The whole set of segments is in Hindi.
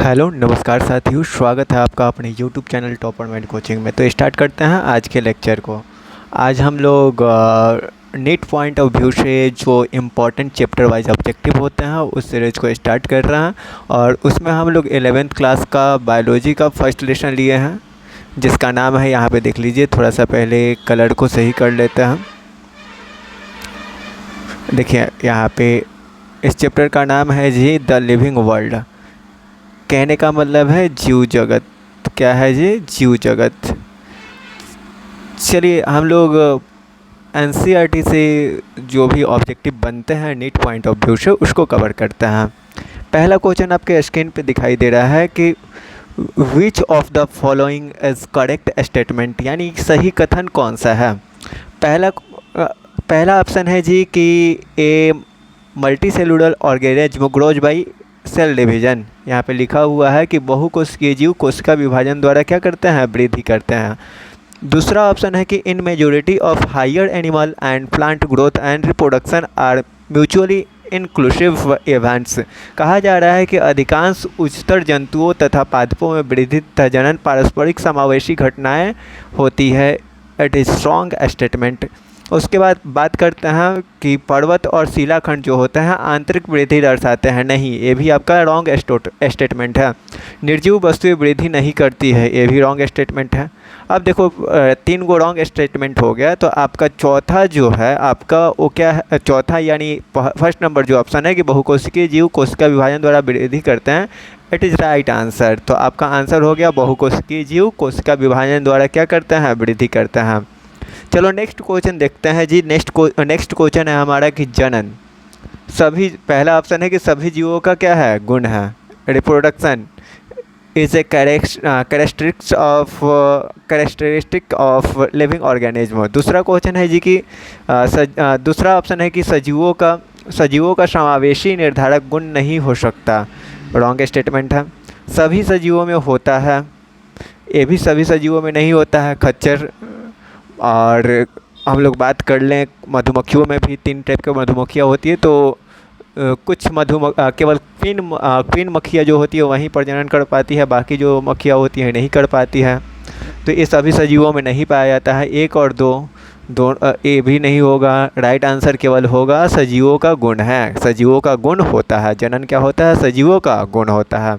हेलो नमस्कार साथियों, स्वागत है आपका अपने YouTube channel topper mind coaching में। तो स्टार्ट करते हैं आज के लेक्चर को। आज हम लोग नीट पॉइंट ऑफ व्यू से जो इम्पोर्टेंट चैप्टर वाइज ऑब्जेक्टिव होते हैं उस सीरीज़ को स्टार्ट कर रहे हैं। और उसमें हम लोग 11th क्लास का बायोलॉजी का फर्स्ट लेसन लिए हैं, जिसका नाम है, यहाँ पे देख लीजिए। थोड़ा सा पहले कलर को सही कर लेते हैं। देखिए यहाँ पे इस चैप्टर का नाम है जी द लिविंग वर्ल्ड। कहने का मतलब है जीव जगत। क्या है जी? जीव जगत। चलिए हम लोग एनसीईआरटी से जो भी ऑब्जेक्टिव बनते हैं नीट पॉइंट ऑफ व्यू से उसको कवर करते हैं। पहला क्वेश्चन आपके स्क्रीन पे दिखाई दे रहा है कि विच of the following is correct statement, यानी सही कथन कौन सा है। पहला ऑप्शन है जी कि a multicellular organism grows by cell division. यहाँ पे लिखा हुआ है कि बहुकोशिकीय जीव कोशिका विभाजन द्वारा क्या करते हैं? वृद्धि करते हैं। दूसरा ऑप्शन है कि in majority of higher animal and plant growth and reproduction are mutually inclusive events. कहा जा रहा है कि अधिकांश उच्चतर जंतुओं तथा पादपों में वृद्धि तथा जनन पारस्परिक समावेशी घटनाएं होती है। It is strong statement. उसके बाद बात करते हैं कि पर्वत और शिलाखंड जो होते हैं आंतरिक वृद्धि दर्शाते हैं। नहीं, ये भी आपका रॉन्ग स्टेटमेंट है। निर्जीव वस्तुएं वृद्धि नहीं करती है, ये भी रॉन्ग स्टेटमेंट है। अब देखो 3 गो रॉन्ग स्टेटमेंट हो गया, तो आपका चौथा जो है आपका वो क्या है? चौथा यानी फर्स्ट नंबर जो ऑप्शन है कि बहुकोशिकीय जीव कोशिका विभाजन द्वारा वृद्धि करते हैं, इट इज़ राइट आंसर। तो आपका आंसर हो गया बहुकोशिकीय जीव कोशिका विभाजन द्वारा क्या करते हैं? वृद्धि करते हैं। चलो नेक्स्ट क्वेश्चन देखते हैं जी। नेक्स्ट क्वेश्चन है हमारा कि जनन सभी, पहला ऑप्शन है कि सभी जीवों का क्या है? गुण है। Reproduction is a characteristic of living organism. दूसरा क्वेश्चन है जी कि दूसरा ऑप्शन है कि सजीवों का समावेशी निर्धारक गुण नहीं हो सकता। रॉन्ग स्टेटमेंट है। सभी सजीवों में होता है, ये भी सभी सजीवों में नहीं होता है। खच्चर। और हम लोग बात कर लें मधुमक्खियों में भी 3 टाइप की मधुमक्खियाँ होती है। तो कुछ केवल क्वीन मक्खियाँ जो होती है वहीं प्रजनन कर पाती है, बाकी जो मक्खियाँ होती हैं नहीं कर पाती है। तो ये सभी सजीवों में नहीं पाया जाता है। 1 और 2 ये भी नहीं होगा। राइट आंसर केवल होगा सजीवों का गुण है। सजीवों का गुण होता है। जनन क्या होता है? सजीवों का गुण होता है।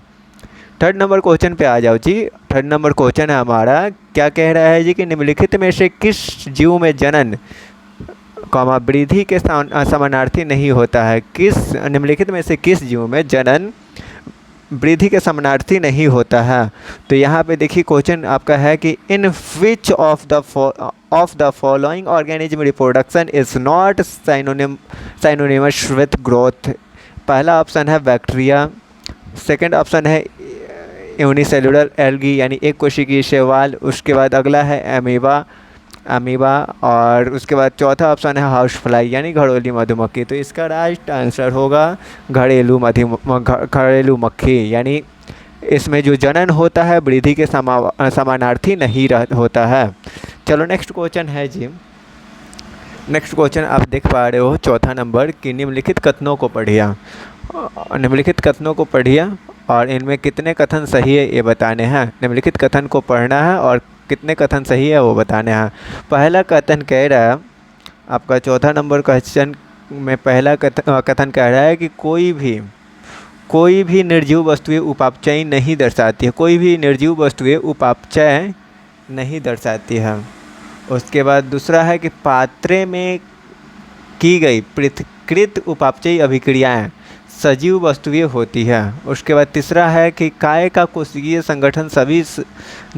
थर्ड नंबर क्वेश्चन पे आ जाओ जी। थर्ड नंबर क्वेश्चन है हमारा, क्या कह रहा है जी कि निम्नलिखित में से किस जीव में जनन वृद्धि के समानार्थी नहीं होता है। निम्नलिखित में से किस जीव में जनन वृद्धि के समानार्थी नहीं होता है। तो यहाँ पे देखिए क्वेश्चन आपका है कि in which of the following organism reproduction is not synonymous with growth. पहला ऑप्शन है बैक्टीरिया। सेकंड ऑप्शन है यूनिसेलुलर एल्गी यानी एक कोशिकीय शैवाल। उसके बाद अगला है अमीबा और उसके बाद चौथा ऑप्शन है हाउस फ्लाई यानी घड़ोली मधुमक्खी। तो इसका राइट आंसर होगा घरेलू मक्खी। यानी इसमें जो जनन होता है वृद्धि के समानार्थी नहीं होता है। चलो नेक्स्ट क्वेश्चन है जी। नेक्स्ट क्वेश्चन आप देख पा रहे हो चौथा नंबर कि निम्नलिखित कथनों को पढ़िए। निम्नलिखित कथनों को पढ़िए और इनमें कितने कथन सही है ये बताने हैं। निम्नलिखित कथन को पढ़ना है और कितने कथन सही है वो बताने हैं। पहला कथन कह रहा है आपका चौथा नंबर क्वेश्चन में, पहला कथन कह रहा है कि कोई भी निर्जीव वस्तुएं उपापचय नहीं दर्शाती है। कोई भी निर्जीव वस्तुएं उपापचय नहीं दर्शाती है। उसके बाद दूसरा है कि पात्रे में की गई पृथक्कृत उपापचयी अभिक्रियाएं सजीव वस्तुएं होती है। उसके बाद तीसरा है कि काय का कोशिकीय संगठन सभी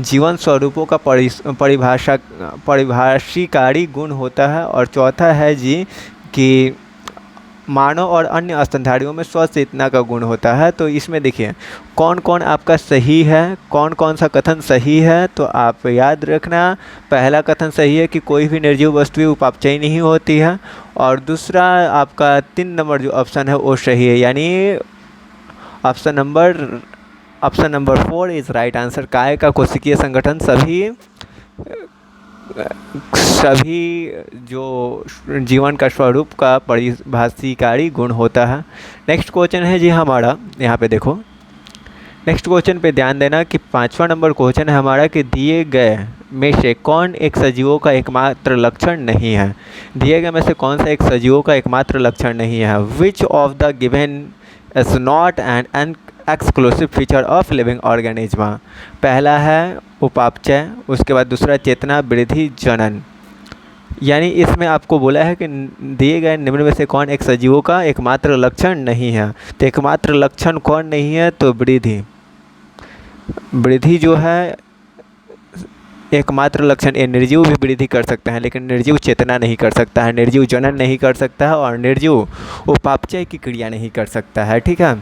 जीवन स्वरूपों का परिभाषिकारी गुण होता है। और चौथा है जी कि मानव और अन्य स्तनधारियों में स्वचेतना का गुण होता है। तो इसमें देखिए कौन कौन आपका सही है, कौन कौन सा कथन सही है। तो आप याद रखना, पहला कथन सही है कि कोई भी निर्जीव वस्तुएं उपापचयी नहीं होती है। और दूसरा आपका 3 नंबर जो ऑप्शन है वो सही है, यानी option number 4 is right answer. काय का कोशिकीय संगठन सभी जो जीवन का स्वरूप का परिभाषिकारी गुण होता है। नेक्स्ट क्वेश्चन है जी हमारा, यहाँ पे देखो नेक्स्ट क्वेश्चन पे ध्यान देना कि 5वां नंबर क्वेश्चन है हमारा कि दिए गए में से कौन एक सजीवों का एकमात्र लक्षण नहीं है। दिए गए में से कौन सा एक सजीवों का एकमात्र लक्षण नहीं है। विच of the given is not an exclusive feature of living organism. पहला है उपापचय, उसके बाद दूसरा चेतना, वृद्धि, जनन। यानी इसमें आपको बोला है कि दिए गए निम्न में से कौन एक सजीवों का एकमात्र लक्षण नहीं है। तो एकमात्र लक्षण कौन नहीं है, तो वृद्धि। वृद्धि जो है एकमात्र लक्षण, ये निर्जीव भी वृद्धि कर सकता है लेकिन निर्जीव चेतना नहीं कर सकता है, निर्जीव जनन नहीं कर सकता है और निर्जीव उपापचय की क्रिया नहीं कर सकता है। ठीक है,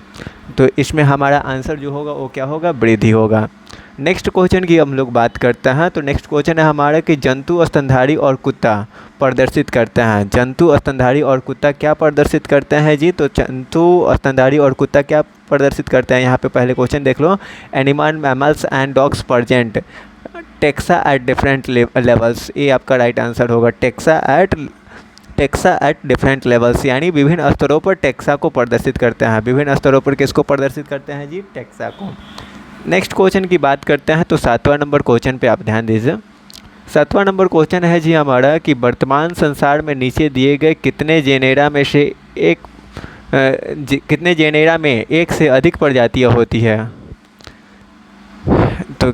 तो इसमें हमारा आंसर जो होगा वो क्या होगा, वृद्धि होगा। नेक्स्ट क्वेश्चन की हम लोग बात करते हैं। तो नेक्स्ट क्वेश्चन है हमारा कि जंतु, स्तनधारी और कुत्ता प्रदर्शित करते हैं। जंतु, स्तनधारी और कुत्ता क्या प्रदर्शित करते हैं जी। तो जंतु, स्तनधारी और कुत्ता क्या प्रदर्शित करते हैं, यहाँ पे पहले क्वेश्चन देख लो। Animal, mammals and dogs present taxa at different levels. ये आपका राइट आंसर होगा। टेक्सा एट डिफरेंट लेवल्स, यानी विभिन्न स्तरों पर टेक्सा को प्रदर्शित करते हैं। विभिन्न स्तरों पर किसको प्रदर्शित करते हैं जी, टेक्सा को। नेक्स्ट क्वेश्चन की बात करते हैं। तो 7वां नंबर क्वेश्चन पे आप ध्यान दीजिए। 7वां नंबर क्वेश्चन है जी हमारा कि वर्तमान संसार में नीचे दिए गए कितने जेनेरा में से कितने जेनेरा में एक से अधिक प्रजातियां होती है। तो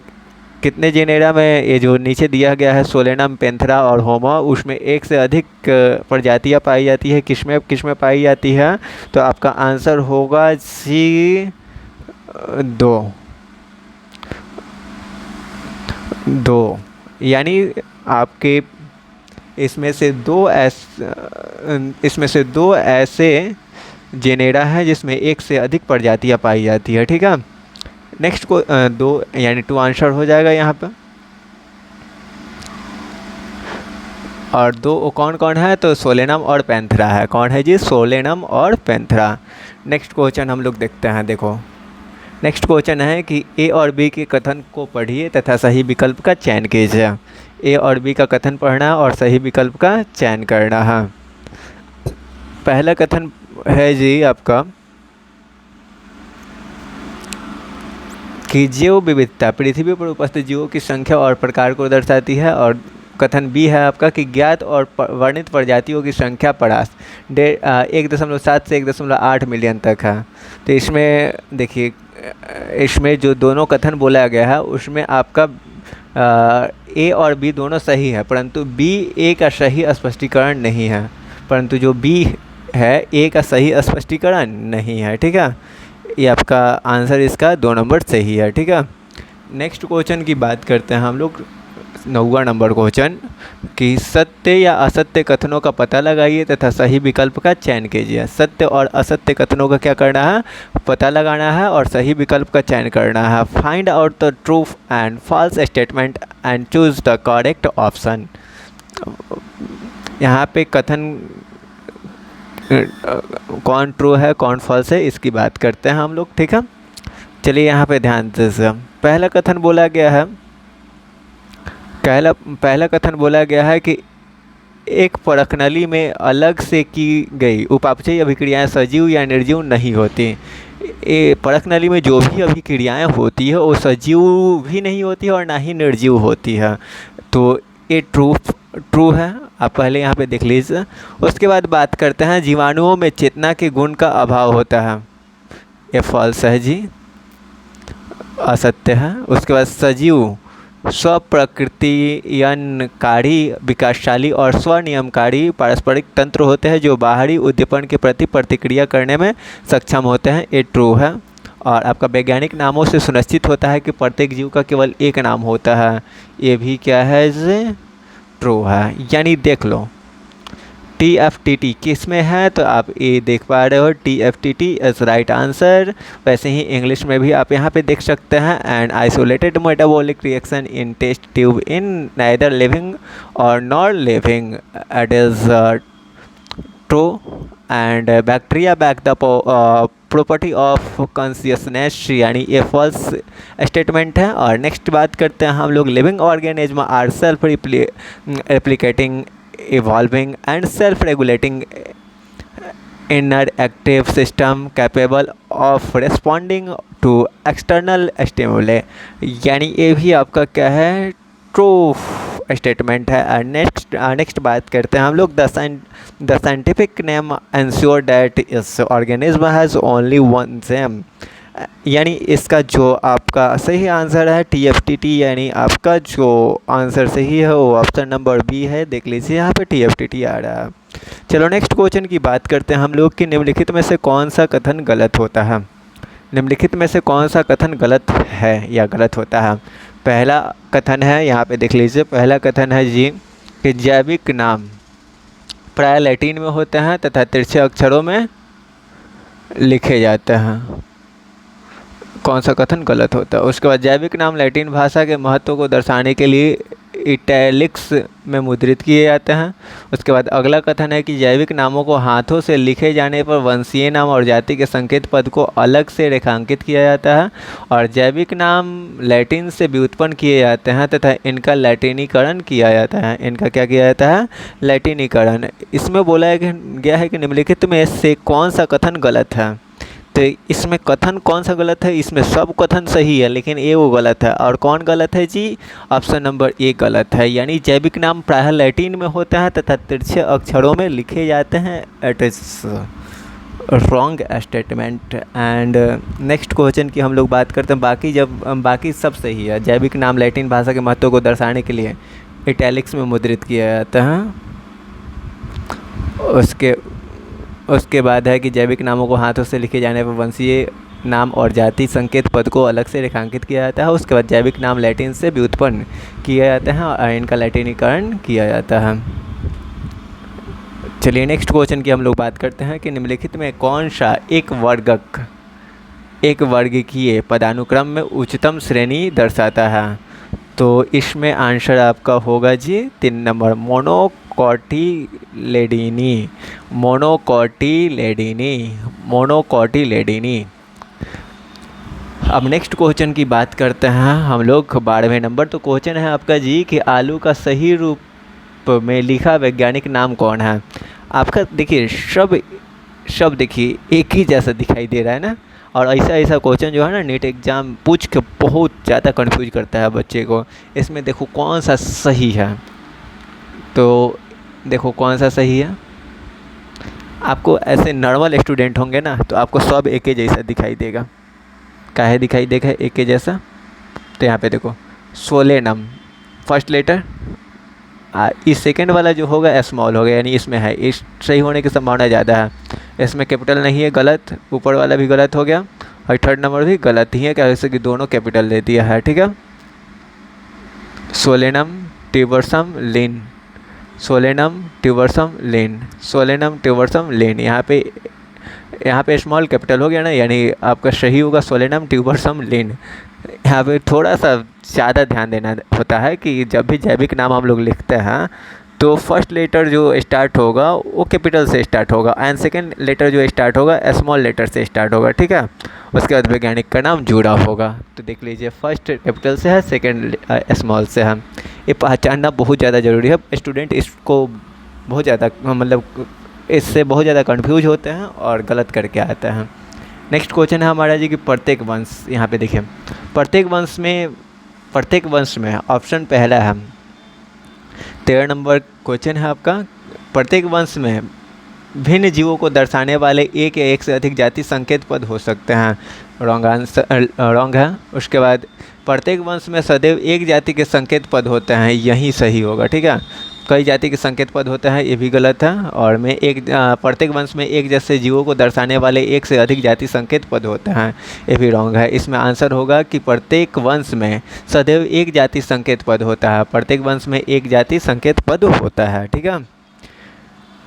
कितने जेनेरा में, ये जो नीचे दिया गया है सोलेनम, पेंथेरा और होमा, उसमें एक से अधिक प्रजातियां पाई जाती है। किसमें पाई जाती है, तो आपका आंसर होगा सी 2। यानी आपके इसमें से दो ऐसे जेनेरा है जिसमें एक से अधिक प्रजातियां पाई जाती है। ठीक है, नेक्स्ट को 2 यानी 2 आंसर हो जाएगा यहाँ पे। और 2 कौन कौन है, तो सोलेनम और पेंथेरा है। कौन है जी, सोलेनम और पेंथेरा। नेक्स्ट क्वेश्चन हम लोग देखते हैं। देखो नेक्स्ट क्वेश्चन है कि ए और बी के कथन को पढ़िए तथा सही विकल्प का चयन कीजिए। ए और बी का कथन पढ़ना और सही विकल्प का चयन करना है। पहला कथन है जी आपका कि जैव विविधता पृथ्वी पर उपस्थित जीवों की संख्या और प्रकार को दर्शाती है। और कथन बी है आपका कि ज्ञात और वर्णित प्रजातियों की संख्या 1.7 से 1.8 मिलियन तक है। तो इसमें देखिए, इसमें जो दोनों कथन बोला गया है उसमें आपका ए और बी दोनों सही है, परंतु बी ए का सही स्पष्टीकरण नहीं है। परंतु जो बी है ए का सही स्पष्टीकरण नहीं है। ठीक है, ये आपका आंसर इसका 2 नंबर सही है। ठीक है, नेक्स्ट क्वेश्चन की बात करते हैं हम लोग। 9वां नंबर क्वेश्चन कि सत्य या असत्य कथनों का पता लगाइए तथा सही विकल्प का चयन कीजिए। सत्य और असत्य कथनों का क्या करना है, पता लगाना है और सही विकल्प का चयन करना है। Find out the true and false statement and choose the correct option. यहाँ पे कथन कौन ट्रू है कौन फॉल्स है इसकी बात करते हैं हम लोग। ठीक है, चलिए यहाँ पे ध्यान दीजिए। पहला कथन बोला गया है कि एक परखनली में अलग से की गई उपापचयी अभिक्रियाएं सजीव या निर्जीव नहीं होती। ये परखनली में जो भी अभिक्रियाएं होती है वो सजीव भी नहीं होती है और ना ही निर्जीव होती है। तो ये ट्रू है, आप पहले यहाँ पे देख लीजिए। उसके बाद बात करते हैं जीवाणुओं में चेतना के गुण का अभाव होता है। ये फॉल्स है जी, असत्य है। उसके बाद सजीव स्वप्रकृतियनकारी, विकासशाली और स्वनियमकारी पारस्परिक तंत्र होते हैं जो बाहरी उद्दीपन के प्रति प्रतिक्रिया करने में सक्षम होते हैं। ये ट्रू है। और आपका वैज्ञानिक नामों से सुनिश्चित होता है कि प्रत्येक जीव का केवल एक नाम होता है। ये भी क्या है जी, ट्रू है। यानी देख लो TFTT किस में है, तो आप ये देख पा रहे हो TFTT इज राइट आंसर। वैसे ही इंग्लिश में भी आप यहाँ पे देख सकते हैं। And isolated metabolic reaction in test tube in neither living or not living, it is true. And bacteria back the property of consciousness, यानी ये फॉल्स स्टेटमेंट है। और नेक्स्ट बात करते हैं हम लोग living organism are self replicating, evolving and self-regulating inner active system capable of responding to external stimuli, यानी ये भी आपका क्या है, ट्रू स्टेटमेंट है। नेक्स्ट बात करते हैं हम लोग, the scientific name ensure that this organism has only one same, यानी इसका जो आपका सही आंसर है TFTT, यानी आपका जो आंसर सही है वो ऑप्शन नंबर बी है। देख लीजिए यहाँ पे TFTT आ रहा है। चलो नेक्स्ट क्वेश्चन की बात करते हैं हम लोग कि निम्नलिखित में से कौन सा कथन गलत होता है। निम्नलिखित में से कौन सा कथन गलत है या गलत होता है। पहला कथन है, यहाँ पे देख लीजिए, पहला कथन है जी कि जैविक नाम प्राय लैटिन में होते हैं तथा तिरछे अक्षरों में लिखे जाते हैं। कौन सा कथन गलत होता है। उसके बाद जैविक नाम लैटिन भाषा के महत्व को दर्शाने के लिए इटैलिक्स में मुद्रित किए जाते हैं। उसके बाद अगला कथन है कि जैविक नामों को हाथों से लिखे जाने पर वंशीय नाम और जाति के संकेत पद को अलग से रेखांकित किया जाता है, और जैविक नाम लैटिन से व्युत्पन्न किए जाते हैं तथा इनका लैटिनीकरण किया जाता है। इनका क्या किया जाता है, लैटिनीकरण। इसमें बोला गया है कि निम्नलिखित में से कौन सा कथन गलत है। तो इसमें कथन कौन सा गलत है, इसमें सब कथन सही है लेकिन ए वो गलत है। और कौन गलत है जी, ऑप्शन नंबर ए गलत है, यानी जैविक नाम प्रायः लैटिन में होते हैं तथा तिरछे अक्षरों में लिखे जाते हैं। It is wrong statement. And next question की हम लोग बात करते हैं। बाकी सब सही है। जैविक नाम लैटिन भाषा के महत्व को दर्शाने के लिए इटैलिक्स में मुद्रित किया जाता है। उसके बाद है कि जैविक नामों को हाथों से लिखे जाने पर वंशीय नाम और जाति संकेत पद को अलग से रेखांकित किया जाता है। उसके बाद जैविक नाम लैटिन से व्युत्पन्न किया जाता है और इनका लैटिनीकरण किया जाता है। चलिए नेक्स्ट क्वेश्चन की हम लोग बात करते हैं कि निम्नलिखित में कौन सा एक वर्गीय पदानुक्रम में उच्चतम श्रेणी दर्शाता है। तो इसमें आंसर आपका होगा जी 3 नंबर, मोनोकोटिलेडीनी। अब नेक्स्ट क्वेश्चन की बात करते हैं हम लोग 12वें नंबर। तो क्वेश्चन है आपका जी कि आलू का सही रूप में लिखा वैज्ञानिक नाम कौन है। आपका देखिए शब्द देखिए एक ही जैसा दिखाई दे रहा है ना, और ऐसा क्वेश्चन जो है ना नीट एग्ज़ाम पूछ के बहुत ज़्यादा कंफ्यूज करता है बच्चे को। इसमें देखो कौन सा सही है, तो देखो कौन सा सही है। आपको ऐसे नॉर्मल स्टूडेंट होंगे ना तो आपको सब एक ही जैसा दिखाई देगा। काहे दिखाई देगा एक ही जैसा, तो यहाँ पे देखो सोलेनम फर्स्ट लेटर, इस सेकंड वाला जो होगा स्मॉल होगा, यानी इसमें है, इस सही होने की संभावना ज़्यादा है। इसमें कैपिटल नहीं है, गलत। ऊपर वाला भी गलत हो गया और थर्ड नंबर भी गलत ही है, कैसे कि दोनों कैपिटल दे दिया है। ठीक है, सोलेनम ट्यूबरसम लिन, यहाँ पे स्मॉल कैपिटल हो गया ना, यानी आपका सही होगा सोलेनम ट्यूबरसम लिन। यहाँ पे थोड़ा सा ज़्यादा ध्यान देना होता है कि जब भी जैविक नाम हम लोग लिखते हैं तो फर्स्ट लेटर जो स्टार्ट होगा वो कैपिटल से स्टार्ट होगा एंड सेकंड लेटर जो स्टार्ट होगा स्मॉल लेटर से स्टार्ट होगा। ठीक है, उसके बाद वैज्ञानिक का नाम जुड़ा होगा। तो देख लीजिए फर्स्ट कैपिटल से है, सेकंड स्मॉल से है। ये पहचानना बहुत ज़्यादा ज़रूरी है। स्टूडेंट इसको बहुत ज़्यादा मतलब इससे बहुत ज़्यादा कन्फ्यूज होते हैं और गलत करके आते हैं। नेक्स्ट क्वेश्चन है हमारा जी कि प्रत्येक वंश, यहाँ पे देखिए प्रत्येक वंश में ऑप्शन पहला है 13 नंबर क्वेश्चन है आपका। प्रत्येक वंश में भिन्न जीवों को दर्शाने वाले एक या एक से अधिक जाति संकेत पद हो सकते हैं। रॉन्ग है। उसके बाद प्रत्येक वंश में सदैव एक जाति के संकेत पद होते हैं, यही सही होगा। ठीक है, कई जाति के संकेत पद होते हैं, ये भी गलत है। और प्रत्येक वंश में एक जैसे जीवों को दर्शाने वाले एक से अधिक जाति संकेत पद होते हैं, ये भी रॉन्ग है। इसमें आंसर होगा कि प्रत्येक वंश में सदैव एक जाति संकेत पद होता है। प्रत्येक वंश में एक जाति संकेत पद होता है। ठीक है,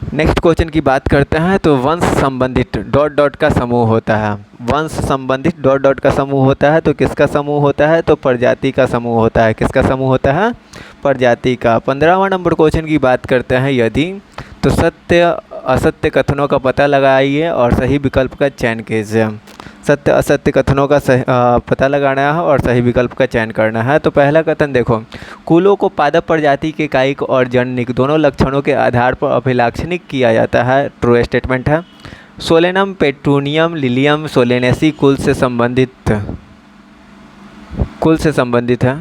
नेक्स्ट क्वेश्चन की बात करते हैं। तो वंश संबंधित डॉट का समूह होता है। वंश संबंधित डॉट का समूह होता है तो किसका समूह होता है, तो प्रजाति का समूह होता है। किसका समूह होता है, प्रजाति का। 15वां नंबर क्वेश्चन की बात करते हैं यदि, तो सत्य असत्य कथनों का पता लगाइए और सही विकल्प का चयन कीजिए। सत्य असत्य कथनों का पता लगाना है और सही विकल्प का चयन करना है। तो पहला कथन देखो, कुलों को पादप प्रजाति के कायिक और जननिक दोनों लक्षणों के आधार पर अभिलाक्षणिक किया जाता है, ट्रू स्टेटमेंट है। सोलेनम पेट्रोनियम लिलियम सोलेनेसी कुल से संबंधित है।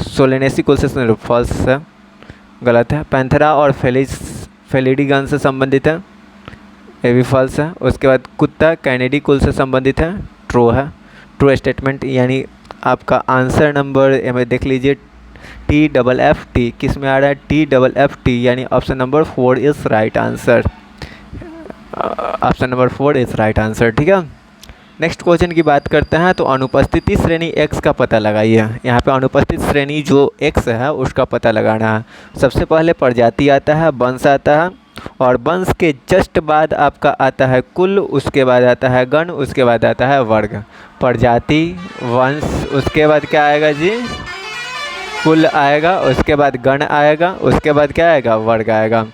सोलेनेसी कुल से फॉल्स है, गलत है। पैंथेरा और फेलिडीगन से संबंधित है, ये भी फॉल्स है। उसके बाद कुत्ता कैनेडी कुल से संबंधित है, ट्रू है, ट्रू स्टेटमेंट। यानी आपका आंसर नंबर में देख लीजिए TFFT किस में आ रहा है, TFFT, यानी option number 4 is right answer. Option number 4 is right answer, ठीक है। नेक्स्ट क्वेश्चन की बात करते हैं तो अनुपस्थिति श्रेणी x का पता लगाइए। यहाँ पे अनुपस्थित श्रेणी जो x है उसका पता लगाना है। सबसे पहले प्रजाति आता है, वंश आता है, और वंश के जस्ट बाद आपका आता है कुल, उसके बाद आता है गण, उसके बाद आता है वर्ग। प्रजाति, वंश, उसके बाद क्या आएगा जी, कुल आएगा, उसके बाद गण आएगा, उसके बाद क्या आएगा, वर्ग आएगा।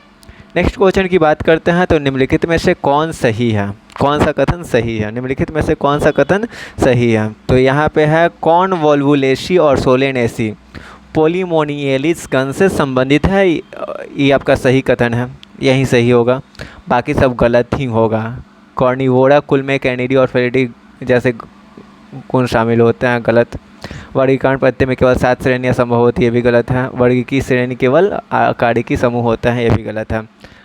नेक्स्ट क्वेश्चन की बात करते हैं तो निम्नलिखित में से कौन सही है, कौन सा कथन सही है, निम्नलिखित में से कौन सा कथन सही है। तो यहाँ पे है कॉनवोल्वुलेसी और सोलेनेसी पोलीमोनियलिस गण से संबंधित है, ये आपका सही कथन है, यही सही होगा, बाकी सब गलत ही होगा। कॉर्निवोरा कुल में कैनिडी और फेलिडी जैसे गुण शामिल होते हैं, गलत। वर्गीकरण पत्ते में केवल 7 श्रेणियाँ संभव होती है, ये भी गलत है। वर्ग की श्रेणी केवल आकारिकी समूह होता है, ये भी गलत है।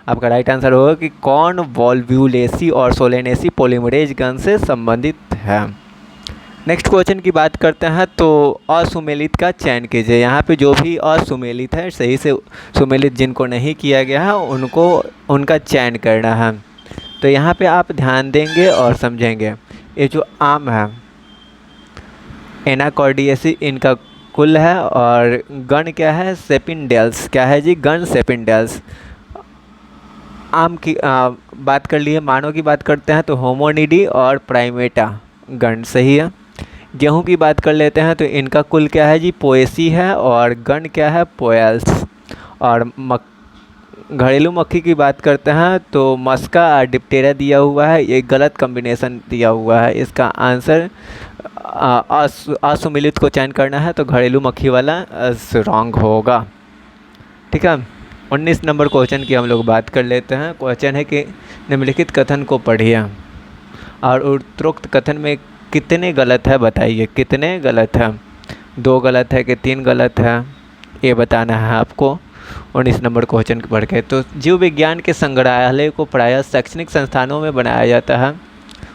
आपका राइट आंसर होगा कि कॉनवोल्वुलेसी और सोलेनेसी पॉलीमरेज गण से संबंधित है। नेक्स्ट क्वेश्चन की बात करते हैं तो असुमेलित का चयन कीजिए। यहाँ पे जो भी असुमेलित है, सही से सुमेलित जिनको नहीं किया गया है उनको उनका चयन करना है। तो यहाँ पे आप ध्यान देंगे और समझेंगे। ये जो आम है एनाकॉर्डियेसी इनका कुल है, और गण क्या है, सेपिनडेल्स, क्या है जी, गण सेपिनडेल्स। आम की बात कर लिए। मानव की बात करते हैं तो होमोनिडी और प्राइमेटा गण सही है। गेहूं की बात कर लेते हैं तो इनका कुल क्या है जी, पोएसी है, और गण क्या है, पोएल्स। और घरेलू मक्खी की बात करते हैं तो मस्का और डिप्टेरा दिया हुआ है, ये गलत कॉम्बिनेशन दिया हुआ है। इसका आंसर असुमिलित को चयन करना है तो घरेलू मक्खी वाला रॉन्ग होगा, ठीक है। 19 नंबर क्वेश्चन की हम लोग बात कर लेते हैं। क्वेश्चन है कि निम्नलिखित कथन को पढ़िए और उपरोक्त कथन में कितने गलत है बताइए, कितने गलत है, 2 गलत है कि 3 गलत है, ये बताना है आपको 19 नंबर क्वेश्चन पढ़ के। तो जीव विज्ञान के संग्रहालय को प्रायः शैक्षणिक संस्थानों में बनाया जाता है।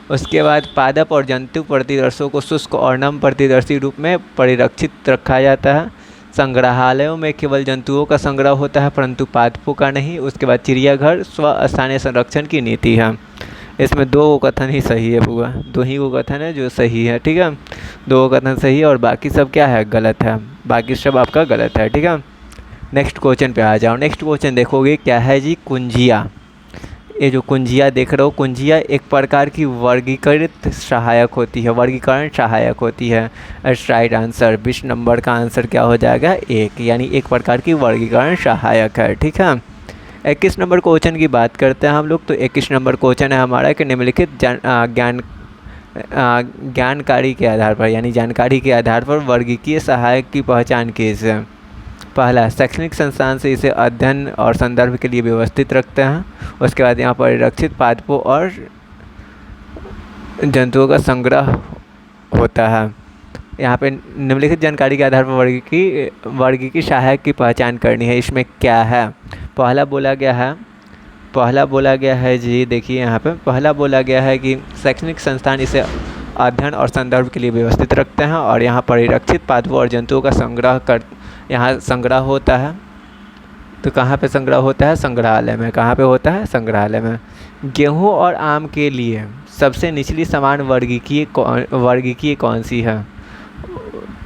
उसके बाद पादप और जंतु प्रतिदर्शों को शुष्क और नम प्रतिदर्शी रूप में परिरक्षित रखा जाता है। संग्रहालयों में केवल जंतुओं का संग्रह होता है परंतु पादपों का नहीं। उसके बाद चिड़ियाघर स्वस्थानीय संरक्षण की नीति है। इसमें 2 कथन ही सही है, पूरा 2 ही वो कथन है जो सही है, ठीक है। 2 कथन सही है और बाकी सब क्या है, गलत है, बाकी सब आपका गलत है, ठीक है। नेक्स्ट क्वेश्चन पे आ जाओ। नेक्स्ट क्वेश्चन देखोगे क्या है जी, कुंजिया। ये जो कुंजिया देख रहे हो, कुंजिया एक प्रकार की वर्गीकृत सहायक होती है, वर्गीकरण सहायक होती है। राइट आंसर 20 नंबर का आंसर क्या हो जाएगा, 1, यानी एक प्रकार की वर्गीकरण सहायक है, ठीक है। 21 नंबर क्वेश्चन की बात करते हैं हम लोग। तो 21 नंबर क्वेश्चन है हमारा कि निम्नलिखित ज्ञानकारी के आधार पर, यानी जानकारी के आधार पर वर्गीकीय सहायक की पहचान कीजिए। पहला, शैक्षणिक संस्थान से इसे अध्ययन और संदर्भ के लिए व्यवस्थित रखते हैं। उसके बाद यहाँ परिरक्षित पादपों और जंतुओं का संग्रह होता है। यहाँ पे निम्नलिखित जानकारी के आधार पर वर्गीकीय सहायक की पहचान करनी है। इसमें क्या है, पहला बोला गया है जी, देखिए यहाँ पे पहला बोला गया है कि शैक्षणिक संस्थान इसे अध्ययन और संदर्भ के लिए व्यवस्थित रखते हैं, और यहाँ परिरक्षित पादपों और जंतुओं का यहाँ संग्रह होता है। तो कहाँ पे संग्रह होता है, संग्रहालय में। कहाँ पे होता है, संग्रहालय में। गेहूं और आम के लिए सबसे निचली समान वर्गीकीय कौन सी है।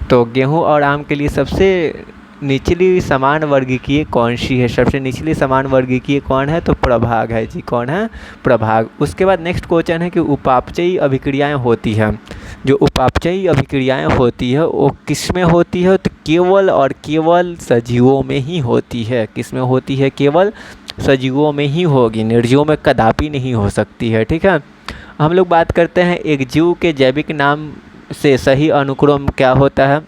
तो गेहूं और आम के लिए सबसे निचली समान वर्गीकीय कौन सी है, सबसे निचली समान वर्गीकीय कौन है, तो प्रभाग है जी, कौन है, प्रभाग। उसके बाद नेक्स्ट क्वेश्चन है कि उपापचयी अभिक्रियाएं होती हैं। जो उपापचयी अभिक्रियाएं होती है वो किस में होती है, तो केवल और केवल सजीवों में ही होती है। किस में होती है, केवल सजीवों में ही होगी, निर्जीवों में कदापि नहीं हो सकती है, ठीक है। हम लोग बात करते हैं एक जीव के जैविक नाम से सही अनुक्रम क्या होता है।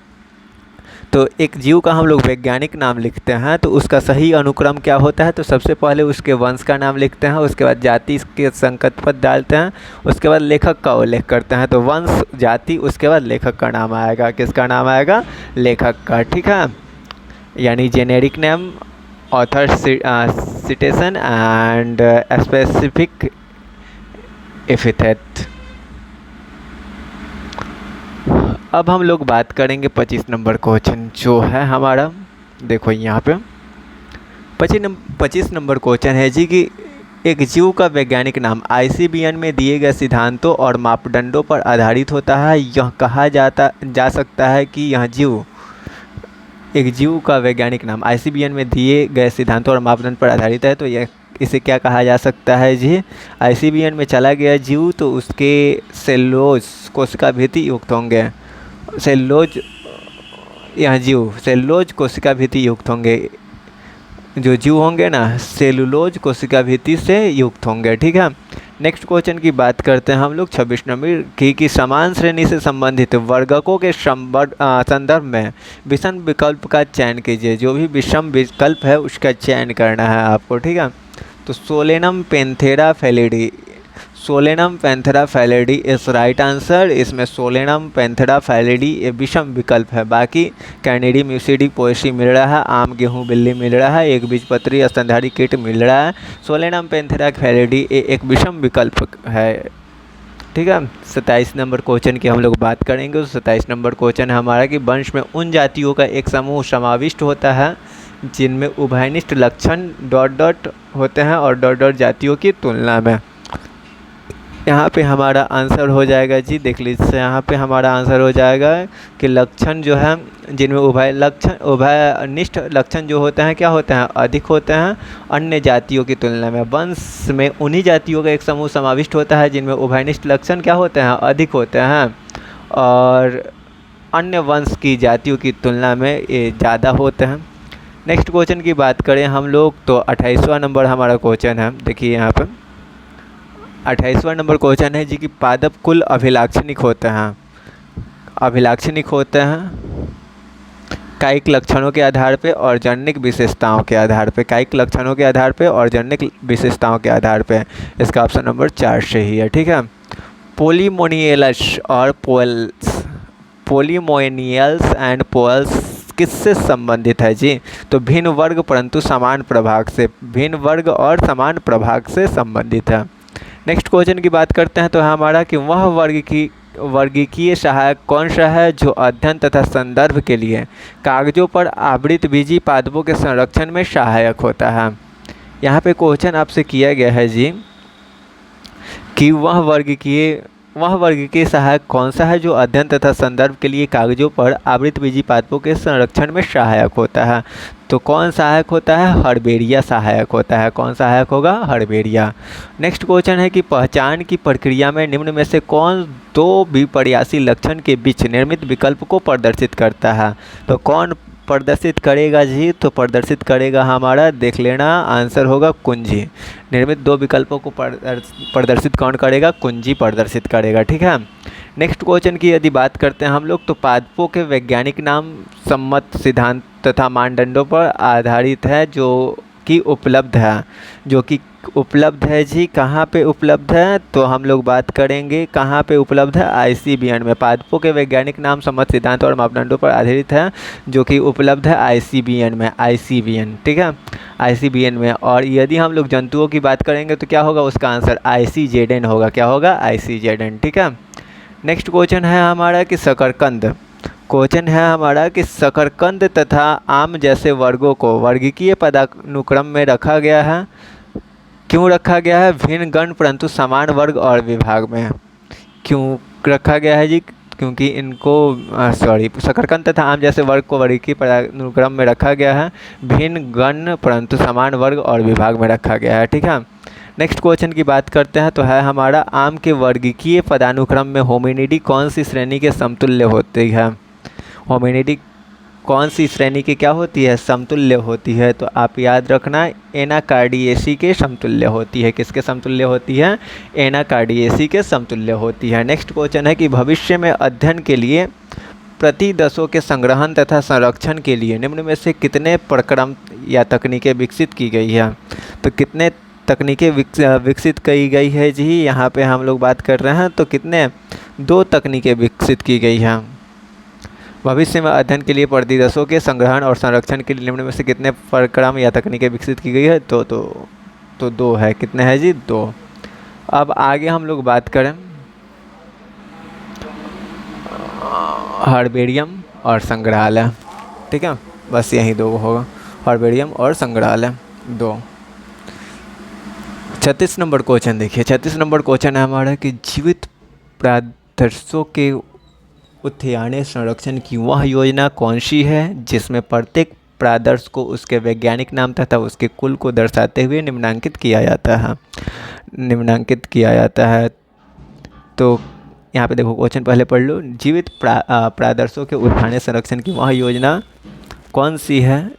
तो एक जीव का हम लोग वैज्ञानिक नाम लिखते हैं तो उसका सही अनुक्रम क्या होता है, तो सबसे पहले उसके वंश का नाम लिखते हैं, उसके बाद जाति के संकेत पद डालते हैं, उसके बाद लेखक का उल्लेख करते हैं। तो वंश, जाति, उसके बाद लेखक का नाम आएगा। किसका नाम आएगा? लेखक का। ठीक है, यानी generic name, author citation and specific epithet. अब हम लोग बात करेंगे 25 नंबर क्वेश्चन जो है हमारा, देखो यहाँ पे 25 नंबर क्वेश्चन है जी कि एक जीव का वैज्ञानिक नाम ICBN में दिए गए सिद्धांतों और मापदंडों पर आधारित होता है। यह कहा जा सकता है कि यह जीव, एक जीव का वैज्ञानिक नाम ICBN में दिए गए सिद्धांतों और मापदंड पर आधारित है, तो यह इसे क्या कहा जा सकता है जी? ICBN में चला गया जीव तो उसके सेलुलोज कोशिका भित्ति युक्त होंगे। सेलुलोज, यह जीव सेलुलोज कोशिका भित्ति युक्त होंगे। जो जीव होंगे ना सेलुलोज कोशिका भित्ति से युक्त होंगे। ठीक है, नेक्स्ट क्वेश्चन की बात करते हैं हम लोग 26 नंबर की कि समान श्रेणी से संबंधित वर्गकों के संदर्भ में विषम विकल्प का चयन कीजिए। जो भी विषम विकल्प है उसका चयन करना है आपको। ठीक है, तो सोलेनम पेंथेरा फैलिडी, सोलेनम पेंथेरा फैलिडी इस राइट आंसर। इसमें सोलेनम पेंथेरा फैलिडी ये विषम विकल्प है। बाकी कैनिडी, म्यूसिडी, पोएसी मिल रहा है, आम, गेहूं, बिल्ली मिल रहा है, एक बीजपत्री स्तनधारी कीट मिल रहा है। सोलेनम पेंथेरा फैलिडी ये एक विषम विकल्प है। ठीक है, 27 नंबर क्वेश्चन की हम लोग बात करेंगे। तो 27 नंबर क्वेश्चन है हमारा कि वंश में उन जातियों का एक समूह समाविष्ट होता है जिनमें उभयनिष्ठ लक्षण ... होते हैं और ... जातियों की तुलना में। यहाँ पे हमारा आंसर हो जाएगा जी, देख लीजिए यहाँ पे हमारा आंसर हो जाएगा कि लक्षण जो है जिनमें उभयनिष्ठ लक्षण जो होते हैं क्या होते हैं? अधिक होते हैं अन्य जातियों की तुलना में। वंश में उन्हीं जातियों का एक समूह समाविष्ट होता है जिनमें उभयनिष्ठ लक्षण क्या होते हैं? अधिक होते हैं और अन्य वंश की जातियों की तुलना में ये ज़्यादा होते हैं। नेक्स्ट क्वेश्चन की बात करें हम लोग तो 28वां नंबर हमारा क्वेश्चन है। देखिए यहाँ पर 28वां नंबर क्वेश्चन है जी कि पादप कुल अभिलाक्षणिक होते हैं। अभिलाक्षणिक होते हैं कायिक लक्षणों के आधार पे और जनिक विशेषताओं के आधार पे। कायिक लक्षणों के आधार पे और जनिक विशेषताओं के आधार पे। इसका ऑप्शन नंबर 4 सही है। ठीक है, पोलीमोनियल्स और पोल्स, पोलीमोनियल्स एंड पोल्स किससे संबंधित है जी? तो भिन्न वर्ग परंतु समान प्रभाग से, भिन्न वर्ग और समान प्रभाग से संबंधित है। नेक्स्ट क्वेश्चन की बात करते हैं तो हमारा कि वह वर्गीकीय सहायक कौन सा है जो अध्ययन तथा संदर्भ के लिए कागजों पर आवृत बीजी पादपों के संरक्षण में सहायक होता है। यहाँ पे क्वेश्चन आपसे किया गया है जी कि वह वर्गीकीय सहायक कौन सा है जो अध्ययन तथा संदर्भ के लिए कागजों पर आवृत बीजी पादपों के संरक्षण में सहायक होता है। तो कौन सहायक होता है? हर्बेरिया सहायक होता है। कौन सहायक होगा? हर्बेरिया। नेक्स्ट क्वेश्चन है कि पहचान की प्रक्रिया में निम्न में से कौन दो विपर्यासी लक्षण के बीच निर्मित विकल्प को प्रदर्शित करता है? तो कौन प्रदर्शित करेगा जी? तो प्रदर्शित करेगा हमारा, देख लेना आंसर होगा कुंजी। निर्मित दो विकल्पों को प्रदर्शित कौन करेगा? कुंजी प्रदर्शित करेगा। ठीक है, नेक्स्ट क्वेश्चन की यदि बात करते हैं हम लोग तो पादपों के वैज्ञानिक नाम सम्मत सिद्धांत तथा मानदंडों पर आधारित है जो कि उपलब्ध है जी। कहाँ पे उपलब्ध है? तो हम लोग बात करेंगे कहाँ पे उपलब्ध है? ICBN में। पादपों के वैज्ञानिक नाम सम्मत सिद्धांत और मापदंडों पर आधारित है जो कि उपलब्ध है ICBN में। ICBN, ठीक है, ICBN में। और यदि हम लोग जंतुओं की बात करेंगे तो क्या होगा? उसका आंसर ICZN होगा। क्या होगा? ICZN। ठीक है, नेक्स्ट क्वेश्चन है हमारा कि शकरकंद, क्वेश्चन है हमारा कि शकरकंद तथा आम जैसे वर्गों को वर्गीकीय पदानुक्रम में रखा गया है। क्यों रखा गया है? भिन्न गण परंतु समान वर्ग और विभाग में। क्यों रखा गया है जी? क्योंकि इनको शकरकंद तथा आम जैसे वर्ग को वर्गीकीय पदानुक्रम में रखा गया है, भिन्न गण परंतु समान वर्ग और विभाग में रखा गया है। ठीक है, नेक्स्ट क्वेश्चन की बात करते हैं तो है हमारा आम के वर्गीकीय पदानुक्रम में होमिनिडी कौन सी श्रेणी के समतुल्य होती है? होमिनिडी कौन सी श्रेणी की क्या होती है? समतुल्य होती है। तो आप याद रखना एनाकार्डियेसी के समतुल्य होती है। किसके समतुल्य होती है? एनाकार्डियेसी के समतुल्य होती है। नेक्स्ट क्वेश्चन है कि भविष्य में अध्ययन के लिए प्रतिदसों के संग्रहण तथा संरक्षण के लिए निम्न में से कितने प्रक्रम या तकनीकें विकसित की गई है। तो कितने तकनीकें विकसित की गई है जी, यहाँ पे हम लोग बात कर रहे हैं। तो कितने 2 तकनीकें विकसित की गई हैं। भविष्य में अध्ययन के लिए प्रतिदसों के संग्रहण और संरक्षण के लिए निम्न में से कितने प्रक्रम या तकनीकें विकसित की गई है। तो 2 है। कितने हैं जी? 2। अब आगे हम लोग बात करें हर्बेरियम और संग्रहालय। ठीक है, बस यही 2 होगा, हर्बेरियम और संग्रहालय 2। 36 नंबर क्वेश्चन देखिए। 36 नंबर क्वेश्चन है हमारा कि जीवित प्रादर्शों के उद्यान संरक्षण की वह योजना कौन सी है जिसमें प्रत्येक प्रादर्श को उसके वैज्ञानिक नाम तथा उसके कुल को दर्शाते हुए निम्नांकित किया जाता है। तो यहाँ पे देखो क्वेश्चन पहले पढ़ लो। जीवित प्रादर्शों के उद्यान संरक्षण की वह योजना कौन सी है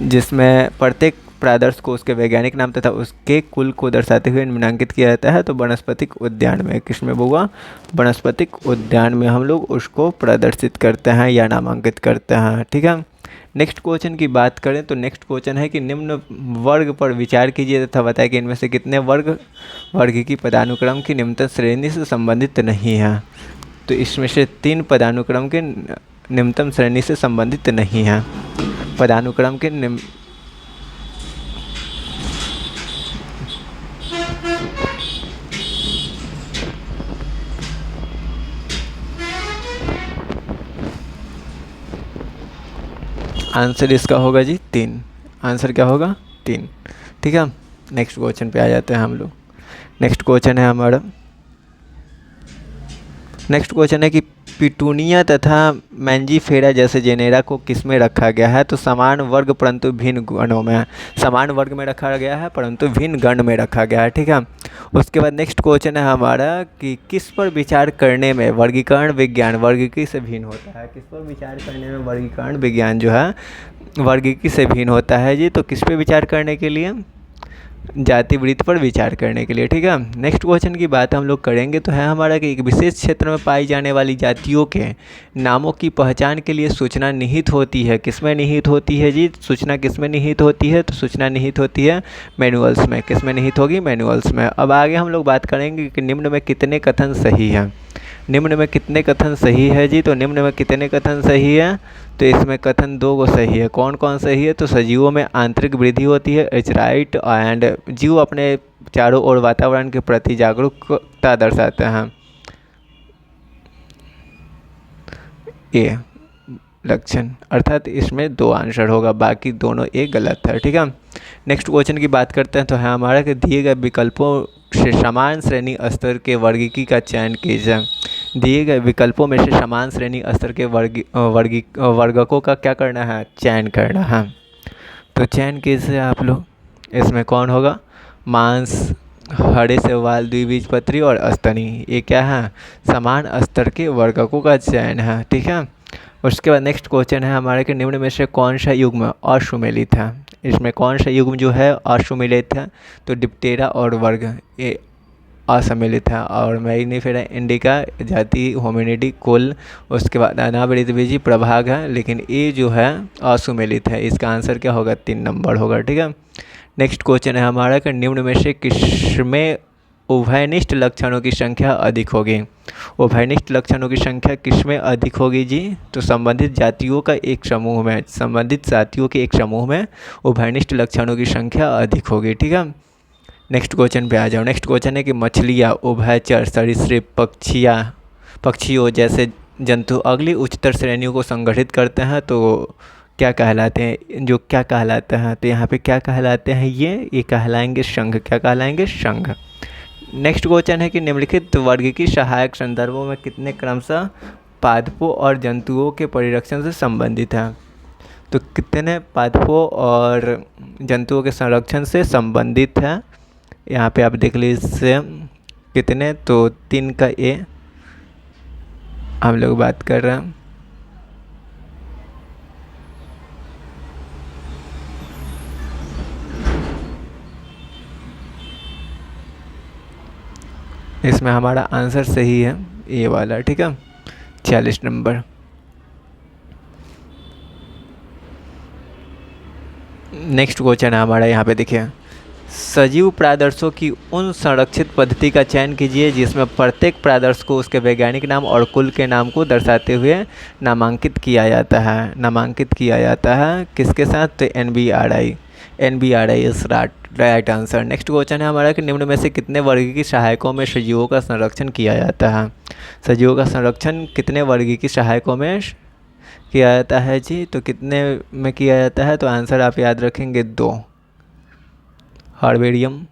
जिसमें प्रत्येक प्रादर्श को उसके वैज्ञानिक नाम तथा उसके कुल को दर्शाते हुए निम्नांकित किया जाता है। तो वनस्पतिक उद्यान में, किसमें होगा? वनस्पतिक उद्यान में हम लोग उसको प्रदर्शित करते हैं या नामांकित करते हैं। ठीक है, नेक्स्ट क्वेश्चन की बात करें तो नेक्स्ट क्वेश्चन है कि निम्न वर्ग पर विचार कीजिए तथा बताएं कि इनमें से कितने वर्ग की पदानुक्रम की निम्नतम श्रेणी से संबंधित नहीं है। तो इसमें से 3 पदानुक्रम के निम्नतम श्रेणी से संबंधित नहीं है। पदानुक्रम के आंसर इसका होगा जी 3। आंसर क्या होगा? 3। ठीक है, नेक्स्ट क्वेश्चन पे आ जाते हैं हम लोग। नेक्स्ट क्वेश्चन है हमारा, नेक्स्ट क्वेश्चन है कि पिटूनिया तथा मैंजीफेरा जैसे जेनेरा को किस में रखा गया है। तो समान वर्ग परंतु भिन्न गणों में, समान वर्ग में रखा गया है परंतु भिन्न गण में रखा गया है। ठीक है, उसके बाद नेक्स्ट क्वेश्चन है हमारा कि किस पर विचार करने में वर्गीकरण विज्ञान वर्गीकी से भिन्न होता है। किस पर विचार करने में वर्गीकरण विज्ञान जो है वर्गीकी से भिन्न होता है जी। तो किस पे विचार करने के लिए? जाति वृत्त पर विचार करने के लिए। ठीक है, नेक्स्ट क्वेश्चन की बात हम लोग करेंगे तो है हमारा कि एक विशेष क्षेत्र में पाई जाने वाली जातियों के नामों की पहचान के लिए सूचना निहित होती है। किसमें निहित होती है जी? सूचना किसमें निहित होती है? तो सूचना निहित होती है मैनुअल्स में। किसमें निहित होगी? मैनुअल्स में। अब आगे हम लोग बात करेंगे कि निम्न में कितने कथन सही हैं। निम्न में कितने कथन सही है जी? तो निम्न में कितने कथन सही है? तो इसमें कथन 2 को सही है। कौन कौन सही है? तो सजीवों में आंतरिक वृद्धि होती है, इट्स राइट, एंड जीव अपने चारों ओर वातावरण के प्रति जागरूकता दर्शाते हैं। ये लक्षण, अर्थात इसमें 2 आंसर होगा, बाकी दोनों एक गलत है। ठीक है, नेक्स्ट क्वेश्चन की बात करते हैं तो है हमारा कि दिए गए विकल्पों से समान श्रेणी स्तर के वर्गीकी का चयन कीजिए। दिए गए विकल्पों में से समान श्रेणी स्तर के वर्गकों का क्या करना है? चयन करना है। तो चयन कीजिए आप लोग। इसमें कौन होगा? मांस, हरे शैवाल, द्विबीजपत्री और स्तनी। ये क्या है? समान स्तर के वर्गकों का चयन है। ठीक है, उसके बाद नेक्स्ट क्वेश्चन है हमारे कि निम्न में से कौन सा युग्म असुमेलित है। इसमें कौन सा युग्म जो है असुमेलित है? तो डिप्टेरा और वर्ग ये असम्मिलित है। और मैग्नीफेरा इंडिका जाति होमिनिडी कुल, उसके बाद अनावृतबीजी प्रभाग है, लेकिन ये जो है असुमेलित है। इसका आंसर क्या होगा? 3 नंबर होगा। ठीक है, नेक्स्ट क्वेश्चन है हमारा कि निम्न में से किसमें उभयनिष्ठ लक्षणों की संख्या अधिक होगी। उभयनिष्ठ लक्षणों की संख्या किसमें अधिक होगी जी? तो संबंधित जातियों का एक समूह में, संबंधित जातियों के एक समूह में उभयनिष्ठ लक्षणों की संख्या अधिक होगी। ठीक है, नेक्स्ट क्वेश्चन पे आ जाओ। नेक्स्ट क्वेश्चन है कि मछलियाँ, उभयचर, सरीसृप, पक्षियों जैसे जंतु अगली उच्चतर श्रेणियों को संगठित करते हैं तो क्या कहलाते हैं? जो क्या कहलाते हैं? तो यहाँ पे क्या कहलाते हैं? ये कहलाएंगे संघ। क्या कहलाएंगे? संघ। नेक्स्ट क्वेश्चन है कि निम्नलिखित वर्ग की सहायक संदर्भों में कितने क्रमशः पादपों और जंतुओं के परिरक्षण से संबंधित हैं। तो कितने पादपों और जंतुओं के संरक्षण से संबंधित है? यहाँ पे आप देख लीजिए कितने, तो 3 का ए हम लोग बात कर रहे हैं। इसमें हमारा आंसर सही है। ये वाला, ठीक है। 46 नंबर। नेक्स्ट क्वेश्चन है हमारा, यहाँ पे देखिए, सजीव प्रादर्शों की उन संरक्षित पद्धति का चयन कीजिए जिसमें प्रत्येक प्रादर्श को उसके वैज्ञानिक नाम और कुल के नाम को दर्शाते हुए नामांकित किया जाता है। नामांकित किया जाता है किसके साथ? तो NBRI। NBRI is right answer. Next question है हमारा कि निम्न में से कितने वर्गीय सहायकों में सजीवों का संरक्षण किया जाता है? सजीवों का संरक्षण कितने वर्गीय सहायकों में किया जाता है जी? तो कितने में किया जाता है? तो आंसर आप याद रखेंगे 2, हर्बेरियम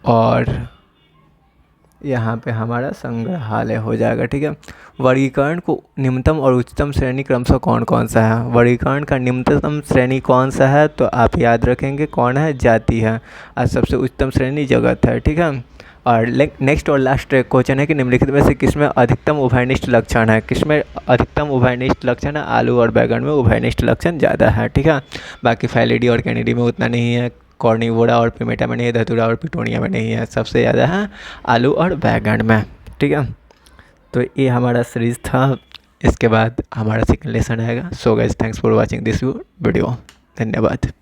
और यहाँ पे हमारा संग्रहालय हो जाएगा, ठीक है। वर्गीकरण को निम्नतम और उच्चतम श्रेणी क्रमशः कौन कौन सा है? वर्गीकरण का निम्नतम श्रेणी कौन सा है? तो आप याद रखेंगे कौन है? जाति है। और सबसे उच्चतम श्रेणी जगत है, ठीक है। और नेक्स्ट और लास्ट क्वेश्चन है कि निम्नलिखित में से किसमें अधिकतम उभयनिष्ठ लक्षण है? किसमें अधिकतम उभयनिष्ठ लक्षण है? आलू और बैगन में उभयनिष्ठ लक्षण ज़्यादा है, ठीक है। बाकी फाइलिडी और कैनिडी में उतना नहीं है, कॉर्निवोरा और पिमेटा में नहीं है, धतूरा और पिटोनिया में नहीं है, सबसे ज़्यादा है आलू और बैगन में, ठीक है। तो ये हमारा सीरीज़ था। इसके बाद हमारा सेकंड लेसन आएगा। So guys, thanks for watching this video. धन्यवाद।